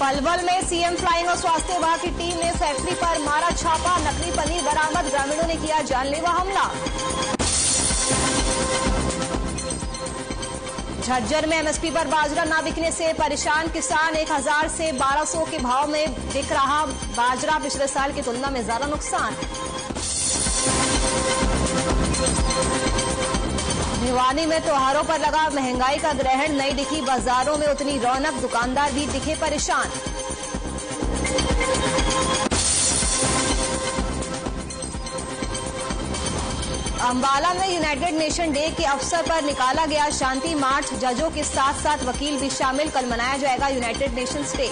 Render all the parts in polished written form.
पलवल में CM flying और स्वास्थ्य विभाग की टीम ने फैक्ट्री पर मारा छापा, नकली पनीर बरामद, ग्रामीणों ने किया जानलेवा हमला। झज्जर में एमएसपी पर बाजरा न बिकने से परेशान किसान, 1000 से 1200 के भाव में बिक रहा बाजरा, पिछले साल की तुलना में ज्यादा नुकसान। भिवानी में त्योहारों पर लगा महंगाई का ग्रहण, नहीं दिखी बाजारों में उतनी रौनक, दुकानदार भी दिखे परेशान। अंबाला में यूनाइटेड नेशन डे के अवसर पर निकाला गया शांति मार्च, जजों के साथ साथ वकील भी शामिल, कल मनाया जाएगा यूनाइटेड नेशंस डे।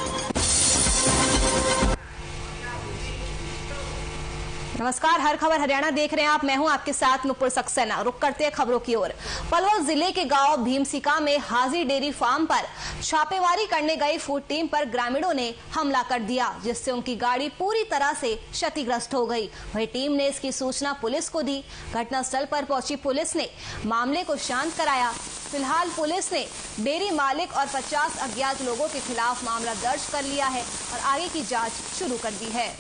नमस्कार, हर खबर हरियाणा देख रहे हैं आप, मैं हूं आपके साथ नुपुर सक्सेना। रुक करते हैं खबरों की ओर। पलवल जिले के गांव भीमसिका में हाजी डेयरी फार्म पर छापेमारी करने गई फूड टीम पर ग्रामीणों ने हमला कर दिया, जिससे उनकी गाड़ी पूरी तरह से क्षतिग्रस्त हो गई। वहीं टीम ने इसकी सूचना पुलिस को दी। घटनास्थल पर पहुंची पुलिस ने मामले को शांत कराया। फिलहाल पुलिस ने डेयरी मालिक और 50 अज्ञात लोगों के खिलाफ मामला दर्ज कर लिया है और आगे की जाँच शुरू कर दी है।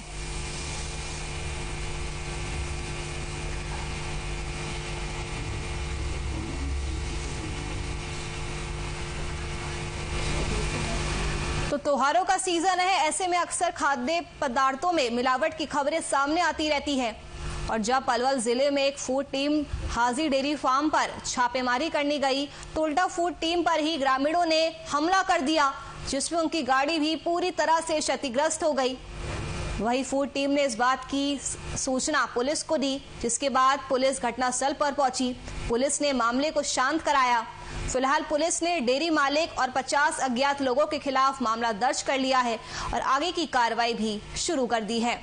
तो त्योहारों का सीजन है, ऐसे में अक्सर खाद्य पदार्थों में मिलावट की खबरें सामने आती रहती है। और जब पलवल जिले में एक फूड टीम हाजी डेयरी फार्म पर छापेमारी करने गई तो उल्टा फूड टीम पर ही ग्रामीणों ने हमला कर दिया, जिसमें उनकी गाड़ी भी पूरी तरह से क्षतिग्रस्त हो गई। वही फूड टीम ने इस बात की सूचना पुलिस को दी, जिसके बाद पुलिस घटनास्थल पर पहुंची। पुलिस ने मामले को शांत कराया। फिलहाल पुलिस ने डेयरी मालिक और 50 अज्ञात लोगों के खिलाफ मामला दर्ज कर लिया है और आगे की कार्रवाई भी शुरू कर दी है।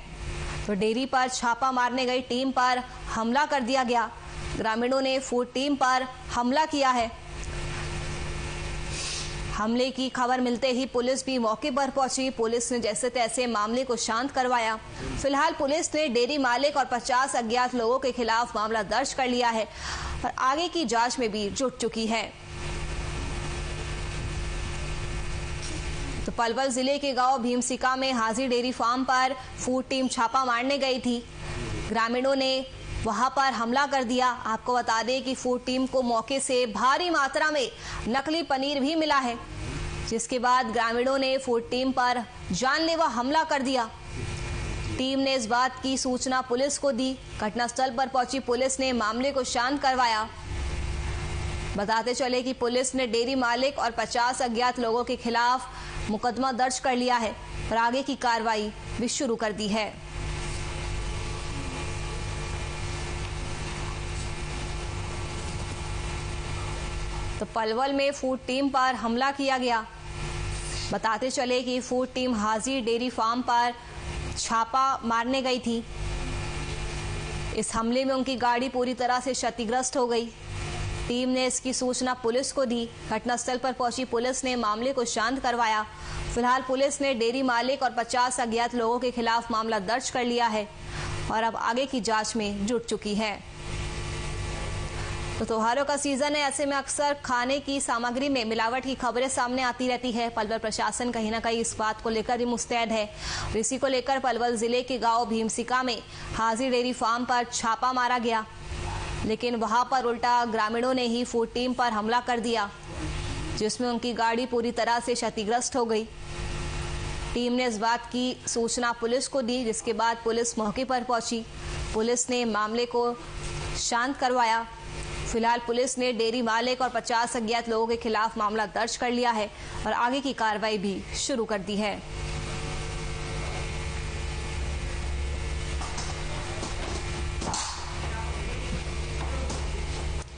तो डेयरी पर छापा मारने गई टीम पर हमला कर दिया गया। ग्रामीणों ने फूड टीम पर हमला किया है। हमले की खबर मिलते ही पुलिस भी मौके पर पहुंची। पुलिस ने जैसे तैसे मामले को शांत करवाया। फिलहाल पुलिस ने डेयरी मालिक और 50 अज्ञात लोगों के खिलाफ मामला दर्ज कर लिया है और आगे की जांच में भी जुट चुकी है। तो पलवल जिले के गांव भीमसिका में हाजी डेयरी फार्म पर फूड टीम छापा मारने गई थी। ग्रामीणों ने वहां पर हमला कर दिया। आपको बता दें कि फूड टीम को मौके से भारी मात्रा में नकली पनीर भी मिला है, जिसके बाद ग्रामीणों ने फूड टीम पर जानलेवा हमला कर दिया। टीम ने इस बात की सूचना पुलिस को दी। घटनास्थल पर पहुंची पुलिस ने मामले को शांत करवाया। बताते चले कि पुलिस ने डेयरी मालिक और 50 अज्ञात लोगों के खिलाफ मुकदमा दर्ज कर लिया है और आगे की कार्रवाई भी शुरू कर दी है। तो पलवल में फूड टीम पर हमला किया गया। बताते चले कि फूड टीम हाजी डेयरी फार्म पर छापा मारने गई थी। इस हमले में उनकी गाड़ी पूरी तरह से क्षतिग्रस्त हो गई। टीम ने इसकी सूचना पुलिस को दी। घटनास्थल पर पहुंची पुलिस ने मामले को शांत करवाया। फिलहाल पुलिस ने डेयरी मालिक और 50 अज्ञात लोगों के खिलाफ मामला दर्ज कर लिया है और अब आगे की जांच में जुट चुकी है। तो त्योहारों का सीजन है, ऐसे में अक्सर खाने की सामग्री में मिलावट की खबरें सामने आती रहती है। पलवल प्रशासन कहीं ना कहीं इस बात को लेकर भी मुस्तैद है। इसी को लेकर पलवल जिले के गांव भीमसिका में हाजी डेयरी फार्म पर छापा मारा गया, लेकिन वहां पर उल्टा ग्रामीणों ने ही फूड टीम पर हमला कर दिया, जिसमें उनकी गाड़ी पूरी तरह से क्षतिग्रस्त हो गई। टीम ने इस बात की सूचना पुलिस को दी, जिसके बाद पुलिस मौके पर पहुंची। पुलिस ने मामले को शांत करवाया। फिलहाल पुलिस ने डेयरी मालिक और 50 अज्ञात लोगों के खिलाफ मामला दर्ज कर लिया है और आगे की कार्रवाई भी शुरू कर दी है।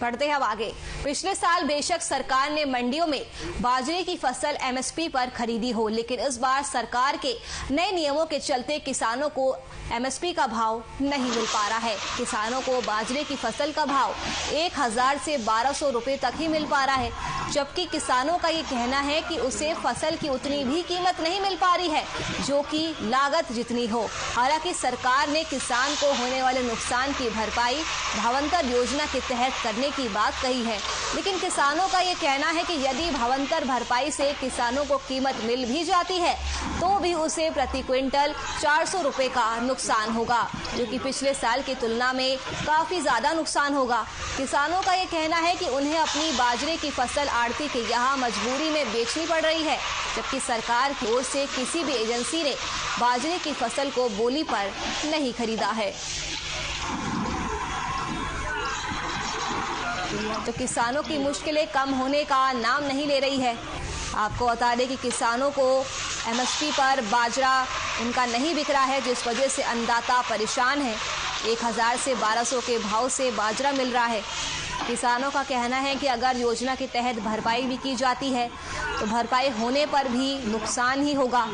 बढ़ते हैं अब आगे। पिछले साल बेशक सरकार ने मंडियों में बाजरे की फसल एमएसपी पर खरीदी हो, लेकिन इस बार सरकार के नए नियमों के चलते किसानों को एमएसपी का भाव नहीं मिल पा रहा है। किसानों को बाजरे की फसल का भाव 1000 से 1200 रुपए तक ही मिल पा रहा है, जबकि किसानों का ये कहना है कि उसे फसल की उतनी भी कीमत नहीं मिल पा रही है जो कि लागत जितनी हो। हालांकि सरकार ने किसान को होने वाले नुकसान की भरपाई भावांतर योजना के तहत करने देने की बात कही है, लेकिन किसानों का ये कहना है कि यदि भावांतर भरपाई से किसानों को कीमत मिल भी जाती है तो भी उसे प्रति क्विंटल 400 रुपए का नुकसान होगा, जो कि पिछले साल की तुलना में काफी ज्यादा नुकसान होगा। किसानों का ये कहना है कि उन्हें अपनी बाजरे की फसल आड़ती के यहाँ मजबूरी में बेचनी पड़ रही है, जबकि सरकार की ओर से किसी भी एजेंसी ने बाजरे की फसल को बोली पर नहीं खरीदा है। तो किसानों की मुश्किलें कम होने का नाम नहीं ले रही है। आपको बता दें कि किसानों को एमएसपी पर बाजरा उनका नहीं बिक रहा है, जिस वजह से अन्नदाता परेशान है। 1000 से 1200 के भाव से बाजरा मिल रहा है। किसानों का कहना है कि अगर योजना के तहत भरपाई भी की जाती है तो भरपाई होने पर भी नुकसान ही होगा।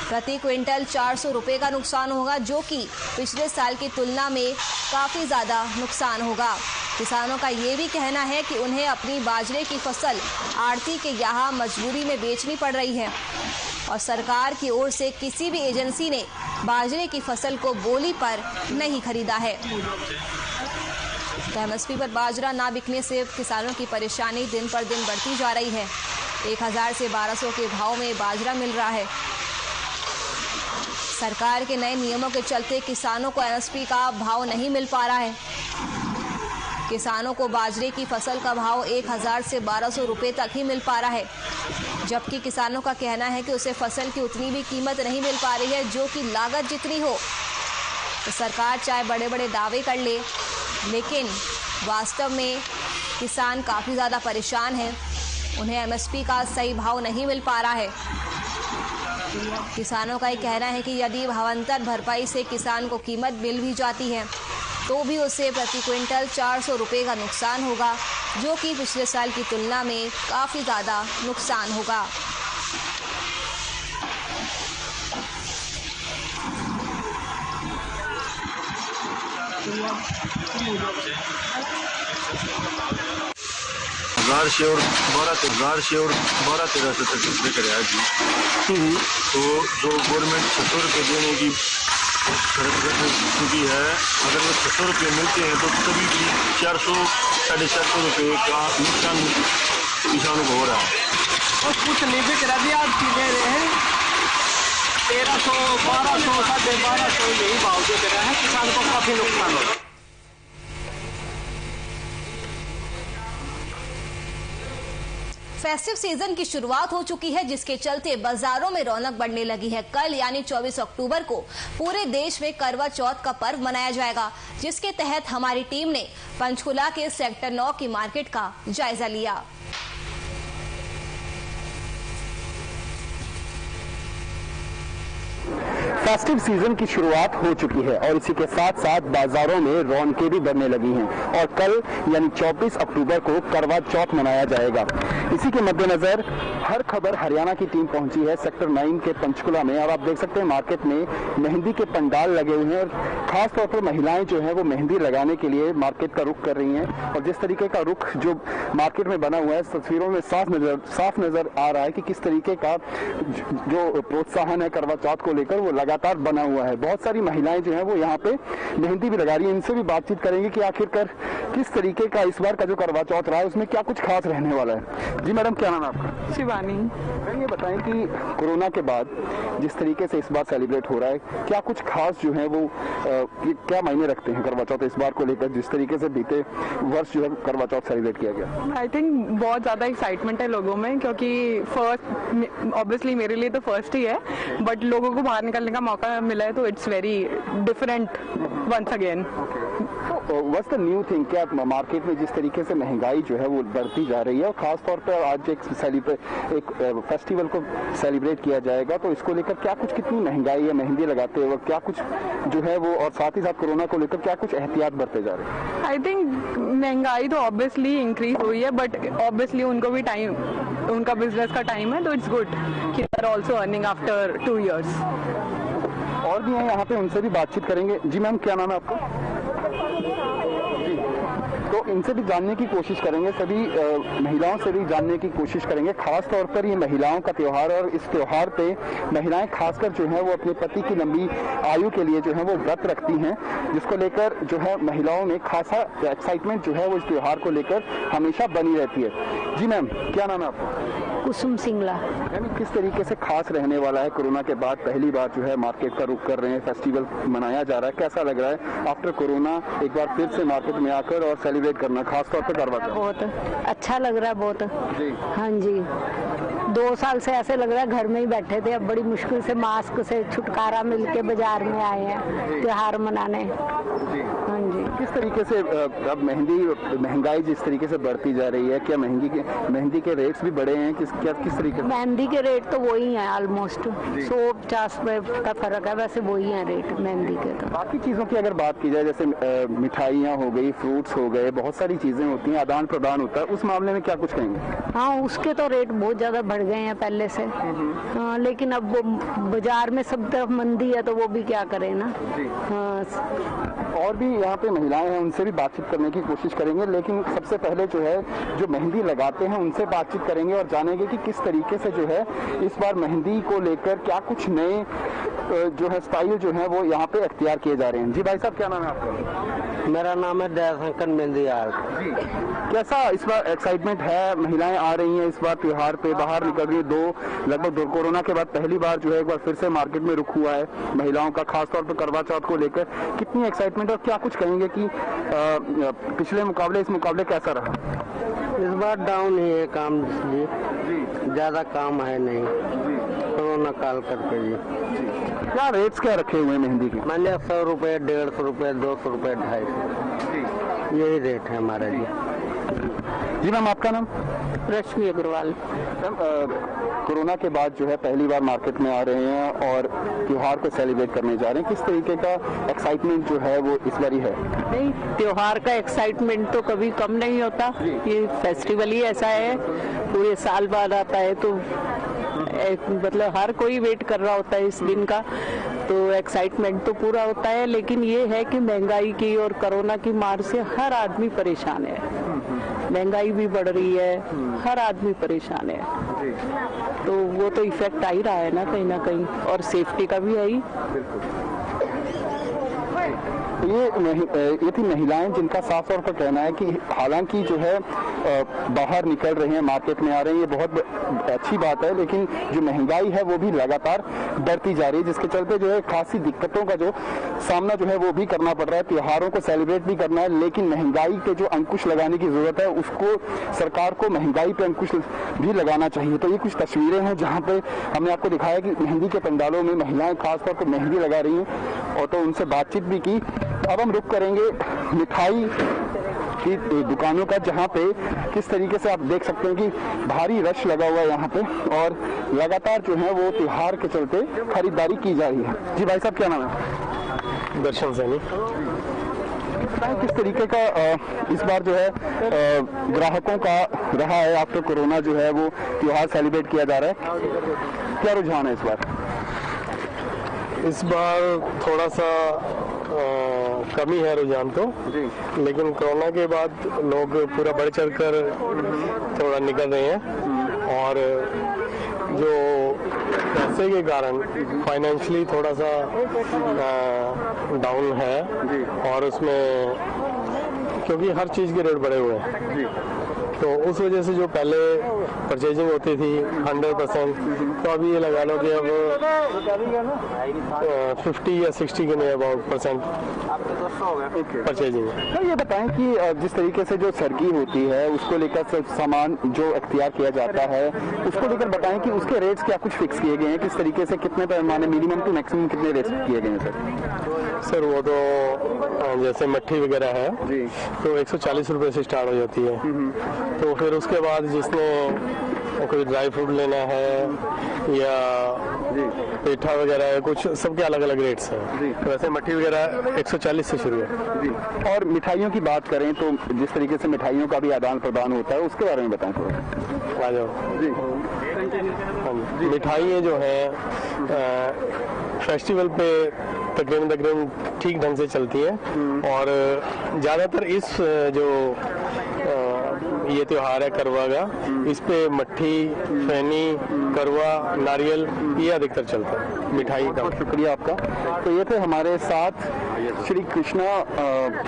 प्रति क्विंटल 400 रुपए का नुकसान होगा, जो कि पिछले साल की तुलना में काफ़ी ज़्यादा नुकसान होगा। किसानों का ये भी कहना है कि उन्हें अपनी बाजरे की फसल आड़ती के यहाँ मजबूरी में बेचनी पड़ रही है और सरकार की ओर से किसी भी एजेंसी ने बाजरे की फसल को बोली पर नहीं खरीदा है। तो एमएसपी पर बाजरा ना बिकने से किसानों की परेशानी दिन पर दिन बढ़ती जा रही है। 1000 से 1200 के भाव में बाजरा मिल रहा है। सरकार के नए नियमों के चलते किसानों को एमएसपी का भाव नहीं मिल पा रहा है। किसानों को बाजरे की फसल का भाव 1000 से 1200 रुपए तक ही मिल पा रहा है, जबकि किसानों का कहना है कि उसे फसल की उतनी भी कीमत नहीं मिल पा रही है, जो कि लागत जितनी हो। तो सरकार चाहे बड़े बड़े दावे कर ले, लेकिन वास्तव में किसान काफ़ी ज़्यादा परेशान है। उन्हें एमएसपी का सही भाव नहीं मिल पा रहा है। किसानों का ये कहना है कि यदि भावांतर भरपाई से किसान को कीमत मिल भी जाती है तो भी उसे प्रति क्विंटल 400 रुपए का नुकसान होगा, जो कि पिछले साल की तुलना में काफ़ी ज़्यादा नुकसान होगा। और 12-13 तक डिस्प्ले करे आज जी। तो जो गवर्नमेंट 600 रुपये देने की चुकी है, अगर वो 600 रुपये मिलते हैं तो तभी भी 400-450 रुपये का नुकसान किसानों को हो रहा है। और कुछ नहीं बिक रहा भी, आज दे रहे हैं 1300, 1200, 1250 यही भाव दे रहे हैं। किसान को काफी नुकसान हो रहा है। फेस्टिव सीजन की शुरुआत हो चुकी है, जिसके चलते बाजारों में रौनक बढ़ने लगी है। कल यानी 24 अक्टूबर को पूरे देश में करवा चौथ का पर्व मनाया जाएगा, जिसके तहत हमारी टीम ने पंचकुला के सेक्टर 9 की मार्केट का जायजा लिया। फेस्टिव सीजन की शुरुआत हो चुकी है और इसी के साथ साथ बाजारों में रौनकें भी बढ़ने लगी हैं और कल यानी 24 अक्टूबर को करवा चौथ मनाया जाएगा। इसी के मद्देनजर हर खबर हरियाणा की टीम पहुंची है सेक्टर 9 के पंचकुला में और आप देख सकते हैं मार्केट में मेहंदी के पंडाल लगे हुए हैं और खास तौर पर महिलाएं जो है वो मेहंदी लगाने के लिए मार्केट का रुख कर रही हैं और जिस तरीके का रुख जो मार्केट में बना हुआ है तस्वीरों में साफ नजर आ रहा है कि किस तरीके का जो प्रोत्साहन है करवा चौथ को लेकर वो लगातार बना हुआ है। बहुत सारी महिलाएं जो हैं वो यहाँ पे मेहंदी भी लगा रही हैं। इनसे भी बातचीत करेंगे कि आखिरकार किस तरीके का इस बार का जो करवा चौथ रहा है उसमें क्या कुछ खास रहने वाला है। जी मैडम, क्या नाम है आपका? शिवानी। ये बताएं कि कोरोना के बाद जिस तरीके से इस बार सेलिब्रेट हो रहा है, क्या कुछ खास जो है वो क्या मायने रखते हैं करवा चौथ इस बार को लेकर, जिस तरीके से बीते वर्ष जो है करवा चौथ सेलिब्रेट किया गया? आई थिंक बहुत ज़्यादा एक्साइटमेंट है लोगों में, क्योंकि फर्स्ट ऑब्वियसली मेरे लिए तो फर्स्ट ही है, बट लोगों को बाहर निकलने का मौका मिला है तो it's very different once again. What's the new thing? क्या मार्केट में जिस तरीके से महंगाई जो है वो बढ़ती जा रही है और खास तौर पर आज एक फेस्टिवल को सेलिब्रेट किया जाएगा तो इसको लेकर क्या कुछ कितनी महंगाई है मेहंदी लगाते हुए, क्या कुछ जो है वो और साथ ही साथ कोरोना को लेकर क्या कुछ एहतियात बरते जा रहे हैं? आई थिंक महंगाई तो ऑब्वियसली इंक्रीज हुई है, बट ऑब्वियसली उनको भी टाइम, उनका बिजनेस का टाइम है तो इट्स गुड कि they are also earning after 2 years। और भी हैं यहाँ पे, उनसे भी बातचीत करेंगे। जी मैम, क्या नाम है आपका? तो इनसे भी जानने की कोशिश करेंगे, सभी महिलाओं से भी जानने की कोशिश करेंगे। खास तौर पर ये महिलाओं का त्यौहार और इस त्यौहार पे महिलाएं खासकर जो है वो अपने पति की लंबी आयु के लिए जो है वो व्रत रखती हैं, जिसको लेकर जो है महिलाओं में खासा एक्साइटमेंट जो है वो इस त्यौहार को लेकर हमेशा बनी रहती है। जी मैम, क्या नाम है आपका? कुसुम सिंगला। मैम, किस तरीके से खास रहने वाला है? कोरोना के बाद पहली बार जो है मार्केट का रुख कर रहे हैं, फेस्टिवल मनाया जा रहा है, कैसा लग रहा है आफ्टर कोरोना एक बार फिर से मार्केट में आकर और सेलिब्रेट करना, खासतौर पर करवा चौथ? बहुत अच्छा लग रहा है, बहुत जी। हाँ जी, 2 साल से ऐसे लग रहा है घर में ही बैठे थे, अब बड़ी मुश्किल से मास्क से छुटकारा मिलके बाजार में आए हैं त्योहार मनाने। हाँ जी। किस तरीके से अब महंगाई जिस तरीके से बढ़ती जा रही है, क्या मेहंदी के रेट्स भी बढ़े हैं? किस तरीके से? मेहंदी के रेट तो वही है, ऑलमोस्ट 150 रुपए का फर्क है, वैसे वही है रेट मेहंदी के। तो बाकी चीज़ों की अगर बात की जाए, जैसे मिठाइयाँ हो गई, फ्रूट्स हो गए, बहुत सारी चीज़ें होती हैं, आदान प्रदान होता है, उस मामले में क्या कुछ कहेंगे? हाँ, उसके तो रेट बहुत ज़्यादा बढ़ गए हैं पहले से। लेकिन अब वो बाजार में सब तरफ मंदी है तो वो भी क्या करें ना। हाँ। और भी यहाँ पे महिलाएं हैं, उनसे भी बातचीत करने की कोशिश करेंगे, लेकिन सबसे पहले जो है जो मेहंदी लगाते हैं उनसे बातचीत करेंगे और जानेंगे कि किस तरीके से जो है इस बार मेहंदी को लेकर क्या कुछ नए जो है स्टाइल जो है वो यहाँ पे अख्तियार किए जा रहे हैं। जी भाई साहब, क्या नाम है आपका? मेरा नाम है दयाशंकर मेहंदी आर्ट। जी, कैसा इस बार एक्साइटमेंट है? महिलाएं आ रही हैं इस बार त्योहार पे, बाहर निकल रही है, लगभग कोरोना के बाद पहली बार जो है एक बार फिर से मार्केट में रुख हुआ है महिलाओं का, खासतौर पर करवा चौथ को लेकर। कितनी एक्साइटमेंट और क्या कुछ कहेंगे कि पिछले मुकाबले इस मुकाबले कैसा रहा? इस बार डाउन ही है काम जी, ज्यादा काम है नहीं कोरोना काल करके जी। क्या रेट्स क्या रखे हुए हैं मेहंदी के? मान लिया 100 रुपये, 150 रुपये, 200 रुपये, 250, यही रेट है हमारा जी। जी मैम, आपका नाम? रश्मि अग्रवाल। मैम, कोरोना के बाद जो है पहली बार मार्केट में आ रहे हैं और त्योहार को सेलिब्रेट करने जा रहे हैं, किस तरीके का एक्साइटमेंट जो है वो इस बार ही है? नहीं, त्योहार का एक्साइटमेंट तो कभी कम नहीं होता, ये फेस्टिवल ही ऐसा है, पूरे साल बाद आता है तो मतलब हर कोई वेट कर रहा होता है इस दिन का, तो एक्साइटमेंट तो पूरा होता है। लेकिन ये है कि महंगाई की और कोरोना की मार से हर आदमी परेशान है, महंगाई भी बढ़ रही है, हर आदमी परेशान है, तो वो तो इफेक्ट आ ही रहा है ना कहीं, और सेफ्टी का भी है ही। ये थी महिलाएं जिनका साफ तौर पर कहना है कि हालांकि जो है बाहर निकल रहे हैं, मार्केट में आ रहे हैं, ये बहुत अच्छी बात है, लेकिन जो महंगाई है वो भी लगातार बढ़ती जा रही है, जिसके चलते जो है खासी दिक्कतों का जो सामना जो है वो भी करना पड़ रहा है। त्योहारों को सेलिब्रेट भी करना है, लेकिन महंगाई पे जो अंकुश लगाने की जरूरत है, उसको सरकार को महंगाई पे अंकुश भी लगाना चाहिए। तो ये कुछ तस्वीरें हैं जहाँ पे हमने आपको दिखाया कि मेहंदी के पंडालों में महिलाएं खासतौर पर मेहंदी लगा रही हैं, और तो उनसे बातचीत भी की। अब हम रुक करेंगे मिठाई की दुकानों का, जहाँ पे किस तरीके से आप देख सकते हैं कि भारी रश लगा हुआ है यहाँ पे, और लगातार जो है वो त्योहार के चलते खरीदारी की जा रही है। जी भाई साहब, क्या नाम है? दर्शन सैनी। किस तरीके का इस बार जो है ग्राहकों का रहा है आफ्टर कोरोना, जो है वो त्योहार सेलिब्रेट किया जा रहा है, क्या रुझान है इस बार? इस बार थोड़ा सा कमी है रुझान तो, लेकिन कोरोना के बाद लोग पूरा बढ़ चढ़ कर थोड़ा निकल रहे हैं, और जो पैसे के कारण फाइनेंशियली थोड़ा सा डाउन है, और उसमें क्योंकि हर चीज़ के रेट बढ़े हुए हैं, तो उस वजह से जो पहले परचेजिंग होती थी 100%, तो अभी ये लगा लो कि अब 50 या 60 के नहीं अबाउट % परचेजिंग है। तो ये बताएं कि जिस तरीके से जो सरगी होती है उसको लेकर सामान जो अख्तियार किया जाता है, उसको लेकर बताएं कि उसके रेट्स क्या कुछ फिक्स किए गए हैं, किस तरीके से कितने पैमाने मिनिमम टू मैक्सिमम कितने रेट्स किए गए हैं सर? वो तो जैसे मट्ठी वगैरह है जी, तो 140 रुपये से स्टार्ट हो जाती है, तो फिर उसके बाद जिसने कोई ड्राई फ्रूट लेना है या पेठा वगैरह है, कुछ सबके अलग अलग रेट्स हैं। वैसे मट्ठी वगैरह 140 से शुरू है। और मिठाइयों की बात करें तो जिस तरीके से मिठाइयों का भी आदान प्रदान होता है उसके बारे में बताएं थोड़ा। आ जाओ जी। मिठाइयाँ जो हैं फेस्टिवल पे तकरीबन ठीक ढंग से चलती हैं और ज़्यादातर इस जो ये त्योहार है करवा का, इस पे मट्ठी, फैनी, करवा, नारियल ये अधिकतर चलता है। मिठाई का बहुत शुक्रिया आपका। तो ये थे हमारे साथ श्री कृष्णा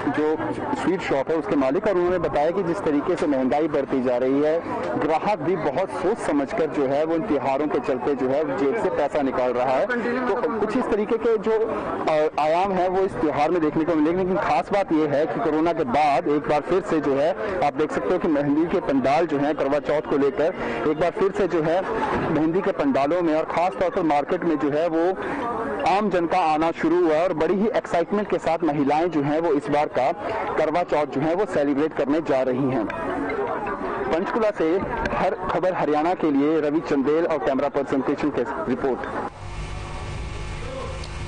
जो स्वीट शॉप है उसके मालिक, और उन्होंने बताया कि जिस तरीके से महंगाई बढ़ती जा रही है, ग्राहक भी बहुत सोच समझकर जो है वो इन त्योहारों के चलते जो है जेब से पैसा निकाल रहा है। तो कुछ इस तरीके के जो आयाम है वो इस त्योहार में देखने को मिलेंगे। लेकिन खास बात यह है कि कोरोना के बाद एक बार फिर से जो है आप देख सकते हो कि मेहंदी के पंडाल जो है करवा चौथ को लेकर एक बार फिर से जो है मेहंदी के पंडालों में और खास तौर पर मार्केट में जो है वो आम जन का आना शुरू हुआ और बड़ी ही एक्साइटमेंट के साथ महिलाएं जो हैं वो इस बार का करवा चौथ जो है वो सेलिब्रेट करने जा रही हैं। पंचकुला से हर खबर हरियाणा के लिए रवि चंदेल और कैमरा पर्सन कृष्ण की रिपोर्ट।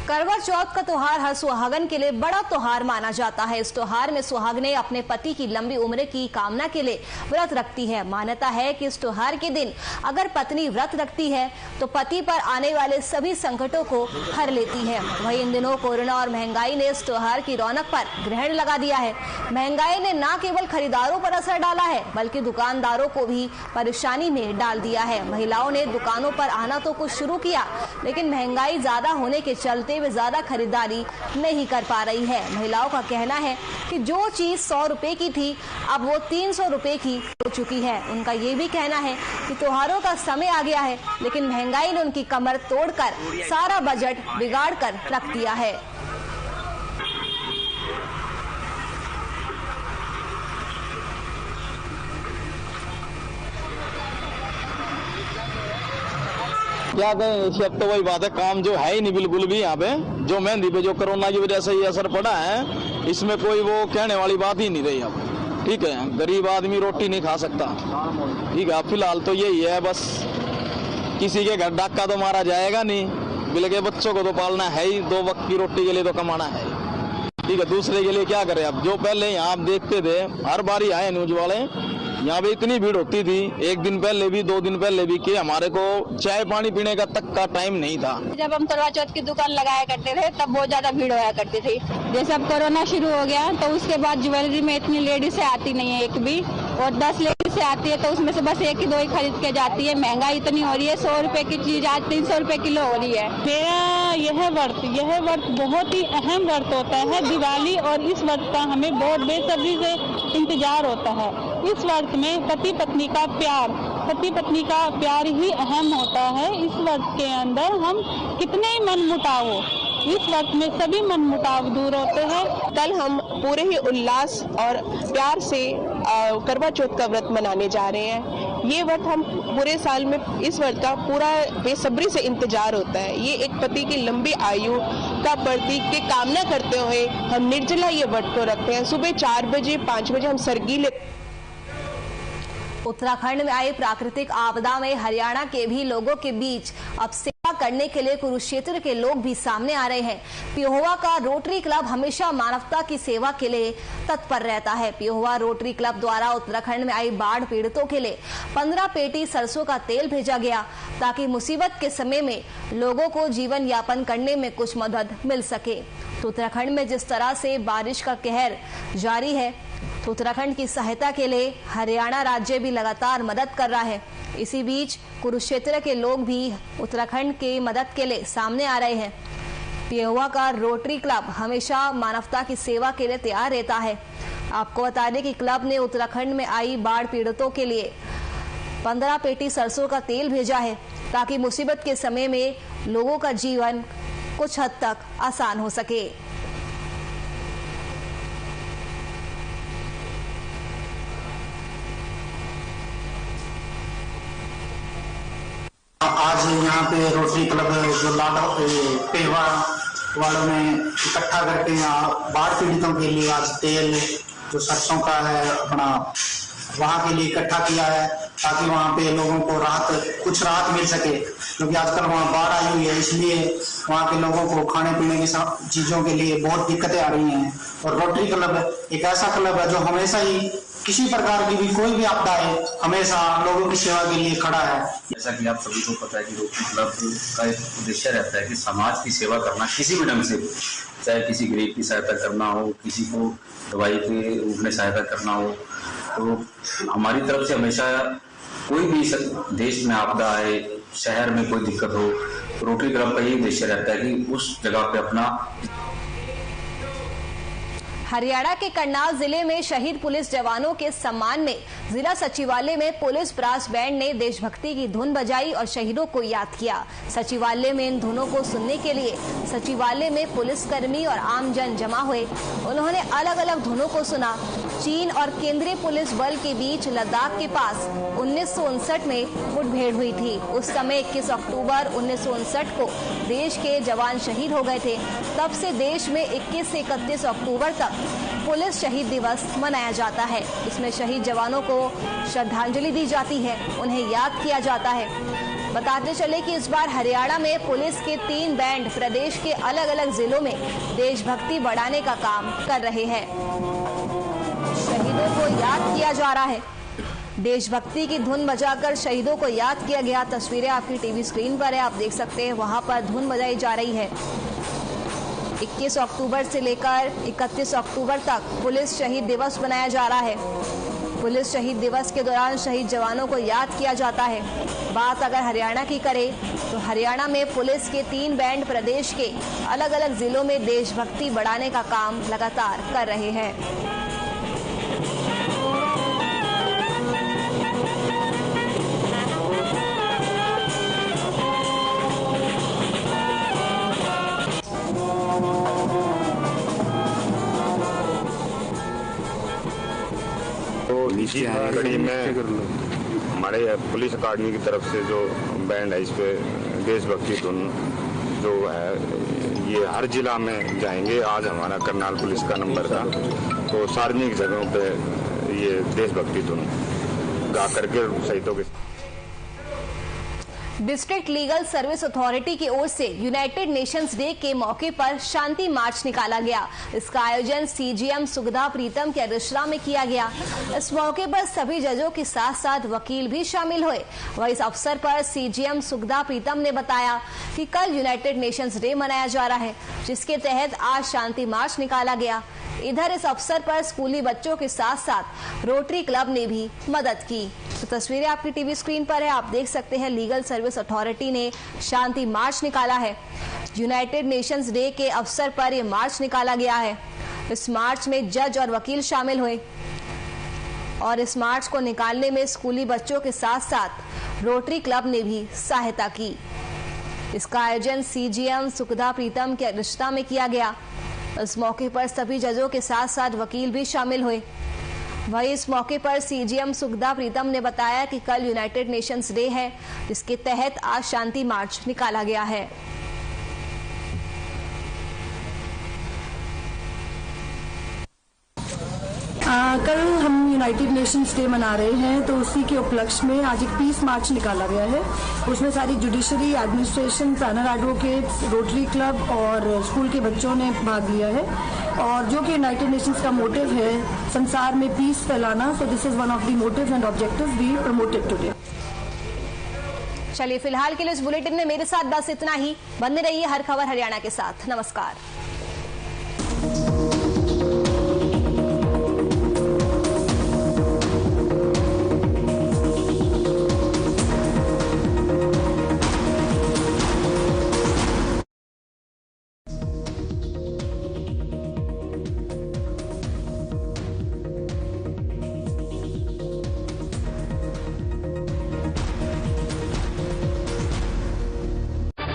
करवा चौथ का त्योहार हर सुहागन के लिए बड़ा त्योहार माना जाता है। इस त्योहार में सुहागनें अपने पति की लंबी उम्र की कामना के लिए व्रत रखती है। मान्यता है कि इस त्योहार के दिन अगर पत्नी व्रत रखती है तो पति पर आने वाले सभी संकटों को हर लेती है। वहीं इन दिनों कोरोना और महंगाई ने इस त्योहार की रौनक पर ग्रहण लगा दिया है। महंगाई ने न केवल खरीदारों पर असर डाला है बल्कि दुकानदारों को भी परेशानी में डाल दिया है। महिलाओं ने दुकानों पर आना तो कुछ शुरू किया, लेकिन महंगाई ज्यादा होने के चलते वे ज्यादा खरीदारी नहीं कर पा रही है। महिलाओं का कहना है कि जो चीज 100 रुपए की थी अब वो 300 रुपए की हो चुकी है। उनका ये भी कहना है कि त्योहारों का समय आ गया है, लेकिन महंगाई ने उनकी कमर तोड़कर सारा बजट बिगाड़ कर रख दिया है। क्या कहें, अब तो वही बात है, काम जो है ही नहीं बिल्कुल भी यहाँ पे। जो मेहंदी पे जो कोरोना की वजह से ये असर पड़ा है, इसमें कोई वो कहने वाली बात ही नहीं रही अब। ठीक है, गरीब आदमी रोटी नहीं खा सकता। ठीक है, फिलहाल तो यही है, बस किसी के घर डाका तो मारा जाएगा नहीं, बल्कि बच्चों को तो पालना है ही, 2 वक्त की रोटी के लिए तो कमाना है। ठीक है, दूसरे के लिए क्या करें। अब जो पहले यहाँ आप देखते थे, हर बारी आए न्यूज वाले, यहाँ पे इतनी भीड़ होती थी, 1 दिन पहले भी 2 दिन पहले भी, कि हमारे को चाय पानी पीने का तक का टाइम नहीं था। जब हम करवा चौथ की दुकान लगाया करते थे तब बहुत ज्यादा भीड़ होया करती थी। जैसे अब कोरोना शुरू हो गया तो उसके बाद ज्वेलरी में इतनी लेडीज आती नहीं है एक भी, और 10 लेडीज से आती है तो उसमें से बस 1 ही 2 ही खरीद के जाती है। महंगाई इतनी हो रही है, 100 रुपए की चीज आज 300 रुपए किलो हो रही है। मेरा यह व्रत बहुत ही अहम व्रत होता है दिवाली, और इस व्रत का हमें बहुत बेसब्री से इंतजार होता है। इस व्रत में पति पत्नी का प्यार ही अहम होता है। इस व्रत के अंदर हम कितने ही मनमुटाव हो, इस व्रत में सभी मनमुटाव दूर होते हैं। कल हम पूरे ही उल्लास और प्यार से करवा चौथ का व्रत मनाने जा रहे हैं। ये व्रत हम पूरे साल में इस व्रत का पूरा बेसब्री से इंतजार होता है। ये एक पति की लंबी आयु का प्रतीक की कामना करते हुए हम निर्जला ये व्रत को रखते हैं। सुबह 4 बजे 5 बजे हम सरगीले। उत्तराखंड में आई प्राकृतिक आपदा में हरियाणा के भी लोगों के बीच अब सेवा करने के लिए कुरुक्षेत्र के लोग भी सामने आ रहे हैं। पिहोवा का रोटरी क्लब हमेशा मानवता की सेवा के लिए तत्पर रहता है। पिहोवा रोटरी क्लब द्वारा उत्तराखंड में आई बाढ़ पीड़ितों के लिए 15 पेटी सरसों का तेल भेजा गया, ताकि मुसीबत के समय में लोगों को जीवन यापन करने में कुछ मदद मिल सके। तो उत्तराखंड में जिस तरह से बारिश का कहर जारी है, तो उत्तराखंड की सहायता के लिए हरियाणा राज्य भी लगातार मदद कर रहा है। इसी बीच कुरुक्षेत्र के लोग भी उत्तराखंड के मदद के लिए सामने आ रहे हैं। पिहोवा का रोटरी क्लब हमेशा मानवता की सेवा के लिए तैयार रहता है। आपको बता दें कि क्लब ने उत्तराखंड में आई बाढ़ पीड़ितों के लिए 15 पेटी सरसों का तेल भेजा है, ताकि मुसीबत के समय में लोगों का जीवन कुछ हद तक आसान हो सके। आज यहाँ पे रोटरी क्लब जो पेवा वालों ने इकट्ठा करके यहाँ बाढ़ पीड़ितों के लिए आज तेल जो सरसों का है अपना वहाँ के लिए इकट्ठा किया है, ताकि वहाँ पे लोगों को कुछ राहत मिल सके, क्योंकि आजकल वहाँ बाढ़ आई हुई है, इसलिए वहाँ के लोगों को खाने पीने की चीजों के लिए बहुत दिक्कतें आ रही हैं। और रोटरी क्लब एक ऐसा क्लब है जो हमेशा ही किसी प्रकार की भी कोई भी आपदा है, हमेशा लोगों की सेवा के लिए खड़ा है। जैसा कि आप सभी को पता है कि रोटरी क्लब का एक उद्देश्य रहता है कि समाज की सेवा करना, किसी भी ढंग से, चाहे किसी गरीब की सहायता करना हो, किसी को दवाई के रूप में सहायता करना हो। तो हमारी तरफ से हमेशा कोई भी देश में आपदा आए, शहर में कोई दिक्कत हो, तो रोटरी क्लब का यही उद्देश्य रहता है कि उस जगह पे अपना। हरियाणा के करनाल जिले में शहीद पुलिस जवानों के सम्मान में जिला सचिवालय में पुलिस ब्रास बैंड ने देशभक्ति की धुन बजाई और शहीदों को याद किया। सचिवालय में इन धुनों को सुनने के लिए सचिवालय में पुलिसकर्मी और आमजन जमा हुए। उन्होंने अलग अलग धुनों को सुना। चीन और केंद्रीय पुलिस बल के बीच लद्दाख के पास 1959 में मुठभेड़ हुई थी। उस समय 21 अक्टूबर 1959 को देश के जवान शहीद हो गए थे। तब से देश में 21 से 31 अक्टूबर तक पुलिस शहीद दिवस मनाया जाता है। इसमें शहीद जवानों को श्रद्धांजलि दी जाती है, उन्हें याद किया जाता है। बताते चले कि इस बार हरियाणा में पुलिस के 3 बैंड प्रदेश के अलग अलग जिलों में देशभक्ति बढ़ाने का काम कर रहे हैं। शहीदों को याद किया जा रहा है। देशभक्ति की धुन बजाकर शहीदों को याद किया गया। तस्वीरें आपकी टीवी स्क्रीन पर है, आप देख सकते हैं। वहां पर धुन बजाई जा रही है। 21 अक्टूबर से लेकर 31 अक्टूबर तक पुलिस शहीद दिवस मनाया जा रहा है। पुलिस शहीद दिवस के दौरान शहीद जवानों को याद किया जाता है। बात अगर हरियाणा की करें तो हरियाणा में पुलिस के 3 बैंड प्रदेश के अलग अलग जिलों में देशभक्ति बढ़ाने का काम लगातार कर रहे हैं। इसी कड़ी में हमारे पुलिस अकादमी की तरफ से जो बैंड है, इस पे देशभक्ति धुन जो है ये हर जिला में जाएंगे। आज हमारा करनाल पुलिस का नंबर था, तो सार्वजनिक जगहों पे ये देशभक्ति धुन गा करके शहीदों के। डिस्ट्रिक्ट लीगल सर्विस अथॉरिटी की ओर से यूनाइटेड नेशंस डे के मौके पर शांति मार्च निकाला गया। इसका आयोजन सीजीएम सुगधा प्रीतम की अध्यक्षता में किया गया। इस मौके पर सभी जजों के साथ साथ वकील भी शामिल हुए। वह इस अवसर पर सीजीएम सुगधा प्रीतम ने बताया कि कल यूनाइटेड नेशंस डे मनाया जा रहा है, जिसके तहत आज शांति मार्च निकाला गया। इधर इस अवसर पर स्कूली बच्चों के साथ साथ रोटरी क्लब ने भी मदद की। तो तस्वीरें आपकी टीवी स्क्रीन पर है, आप देख सकते हैं। लीगल सर्विस अथॉरिटी ने शांति मार्च निकाला है। यूनाइटेड नेशंस डे के अवसर पर यह मार्च निकाला गया है। इस मार्च में जज और वकील शामिल हुए और इस मार्च को निकालने में स्कूली बच्चों के साथ साथ रोटरी क्लब ने भी सहायता की। इसका आयोजन सीजीएम सुगधा प्रीतम की अध्यक्षता में किया गया। इस मौके पर सभी जजों के साथ साथ वकील भी शामिल हुए। वहीं इस मौके पर सीजीएम सुगधा प्रीतम ने बताया कि कल यूनाइटेड नेशंस डे है, जिसके तहत आज शांति मार्च निकाला गया है। कल हम यूनाइटेड नेशंस डे मना रहे हैं, तो उसी के उपलक्ष्य में आज एक पीस मार्च निकाला गया है। उसमें सारी judiciary, administration, panel advocates, rotary club और स्कूल के बच्चों ने भाग लिया है, और जो कि यूनाइटेड नेशंस का मोटिव है संसार में पीस फैलाना। So this is one of the motives and objectives we promoted today. चलिए, फिलहाल के लिए इस बुलेटिन में मेरे साथ बस इतना ही। बने रहिए हर खबर हरियाणा के साथ। नमस्कार।